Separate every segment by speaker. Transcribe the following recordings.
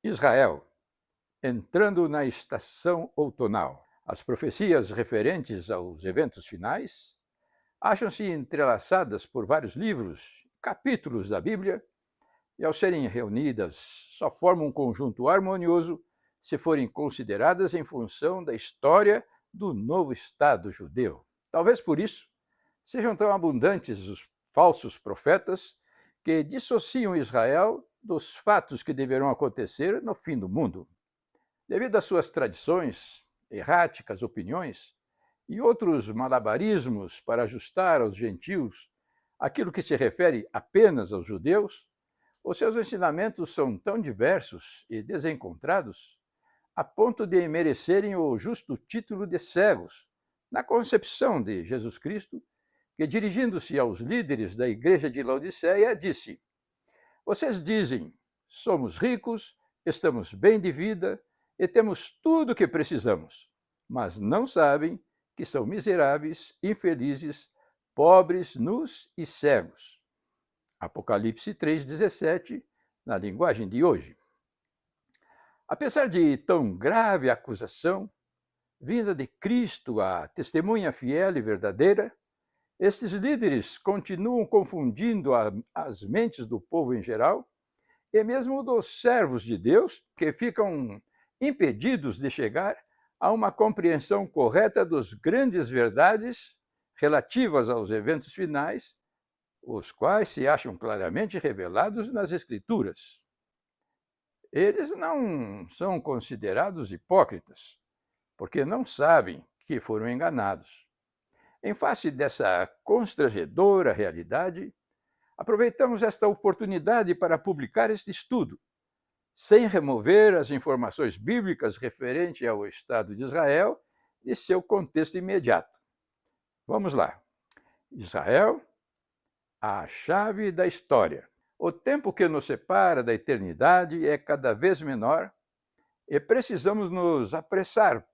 Speaker 1: Israel, entrando na estação outonal. As profecias referentes aos eventos finais acham-se entrelaçadas por vários livros, capítulos da Bíblia, e ao serem reunidas, só formam um conjunto harmonioso se forem consideradas em função da história do novo Estado judeu. Talvez por isso sejam tão abundantes os falsos profetas que dissociam Israel dos fatos que deverão acontecer no fim do mundo. Devido às suas tradições, erráticas opiniões e outros malabarismos para ajustar aos gentios aquilo que se refere apenas aos judeus, os seus ensinamentos são tão diversos e desencontrados a ponto de merecerem o justo título de cegos, na concepção de Jesus Cristo, que, dirigindo-se aos líderes da igreja de Laodiceia, disse: Vocês dizem, somos ricos, estamos bem de vida e temos tudo o que precisamos, mas não sabem que são miseráveis, infelizes, pobres, nus e cegos. Apocalipse 3,17, na linguagem de hoje. Apesar de tão grave acusação, vinda de Cristo, a testemunha fiel e verdadeira, estes líderes continuam confundindo as mentes do povo em geral e mesmo dos servos de Deus, que ficam impedidos de chegar a uma compreensão correta dos grandes verdades relativas aos eventos finais, os quais se acham claramente revelados nas Escrituras. Eles não são considerados hipócritas, porque não sabem que foram enganados. Em face dessa constrangedora realidade, aproveitamos esta oportunidade para publicar este estudo, sem remover as informações bíblicas referentes ao Estado de Israel de seu contexto imediato. Vamos lá. Israel, a chave da história. O tempo que nos separa da eternidade é cada vez menor e precisamos nos apressar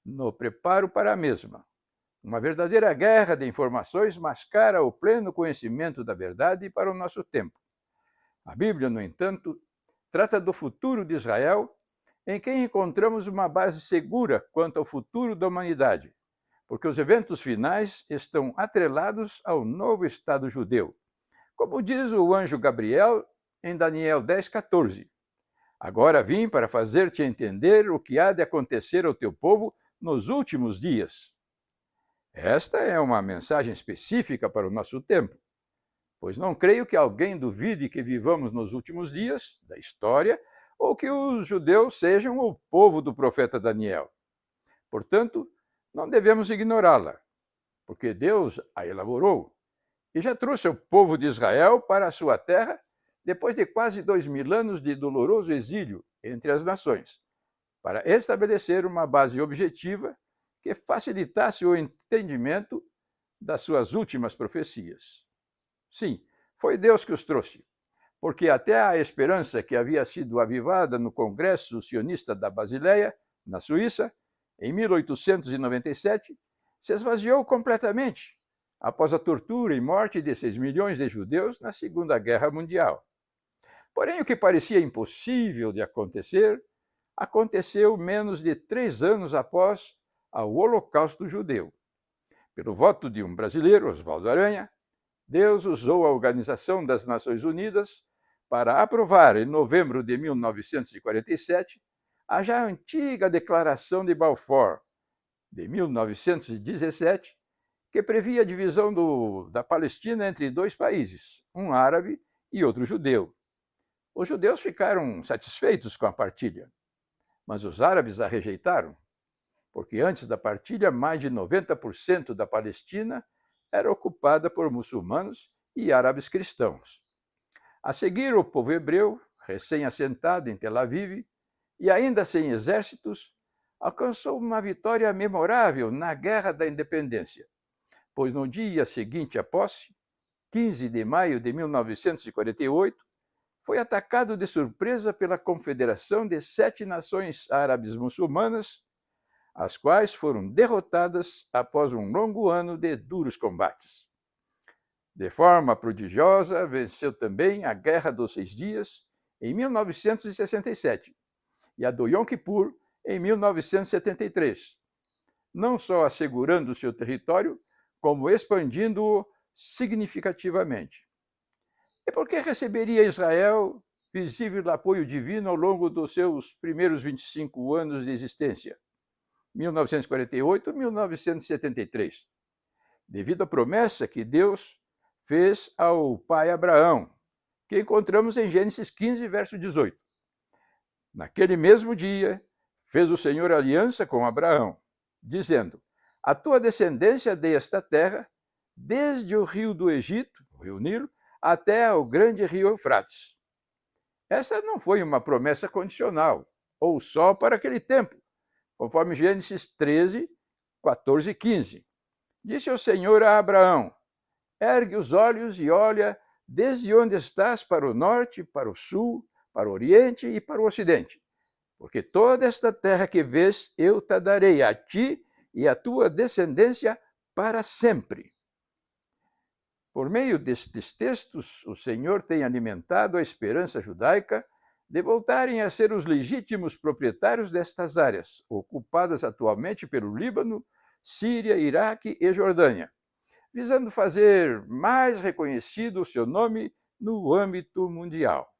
Speaker 1: no preparo para a mesma. Uma verdadeira guerra de informações mascara o pleno conhecimento da verdade para o nosso tempo. A Bíblia, no entanto, trata do futuro de Israel, em quem encontramos uma base segura quanto ao futuro da humanidade, porque os eventos finais estão atrelados ao novo Estado judeu. Como diz o anjo Gabriel em Daniel 10,14. Agora vim para fazer-te entender o que há de acontecer ao teu povo nos últimos dias. Esta é uma mensagem específica para o nosso tempo, pois não creio que alguém duvide que vivamos nos últimos dias da história ou que os judeus sejam o povo do profeta Daniel. Portanto, não devemos ignorá-la, porque Deus a elaborou e já trouxe o povo de Israel para a sua terra depois de quase 2000 anos de doloroso exílio entre as nações, para estabelecer uma base objetiva que facilitasse o entendimento das suas últimas profecias. Sim, foi Deus que os trouxe, porque até a esperança que havia sido avivada no Congresso Sionista da Basileia, na Suíça, em 1897, se esvaziou completamente após a tortura e morte de 6 milhões de judeus na Segunda Guerra Mundial. Porém, o que parecia impossível de acontecer, aconteceu menos de 3 anos após o Holocausto Judeu. Pelo voto de um brasileiro, Oswaldo Aranha, Deus usou a Organização das Nações Unidas para aprovar, em novembro de 1947, a já antiga Declaração de Balfour, de 1917, que previa a divisão da Palestina entre dois países, um árabe e outro judeu. Os judeus ficaram satisfeitos com a partilha, mas os árabes a rejeitaram, porque antes da partilha, mais de 90% da Palestina era ocupada por muçulmanos e árabes cristãos. A seguir, o povo hebreu, recém-assentado em Tel Aviv e ainda sem exércitos, alcançou uma vitória memorável na Guerra da Independência, pois no dia seguinte à posse, 15 de maio de 1948, foi atacado de surpresa pela Confederação de 7 nações árabes muçulmanas, as quais foram derrotadas após um longo ano de duros combates. De forma prodigiosa, venceu também a Guerra dos 6 Dias, em 1967, e a do Yom Kippur, em 1973, não só assegurando seu território, como expandindo-o significativamente. E por que receberia Israel visível apoio divino ao longo dos seus primeiros 25 anos de existência, 1948-1973? Devido à promessa que Deus fez ao pai Abraão, que encontramos em Gênesis 15, verso 18. Naquele mesmo dia, fez o Senhor aliança com Abraão, dizendo: a tua descendência dei esta terra, desde o rio do Egito, o rio Nilo, até ao grande rio Eufrates. Essa não foi uma promessa condicional, ou só para aquele tempo, conforme Gênesis 13, 14 e 15. Disse o Senhor a Abraão: ergue os olhos e olha desde onde estás para o norte, para o sul, para o oriente e para o ocidente. Porque toda esta terra que vês, eu te darei a ti e à tua descendência para sempre. Por meio destes textos, o Senhor tem alimentado a esperança judaica de voltarem a ser os legítimos proprietários destas áreas, ocupadas atualmente pelo Líbano, Síria, Iraque e Jordânia, visando fazer mais reconhecido o seu nome no âmbito mundial.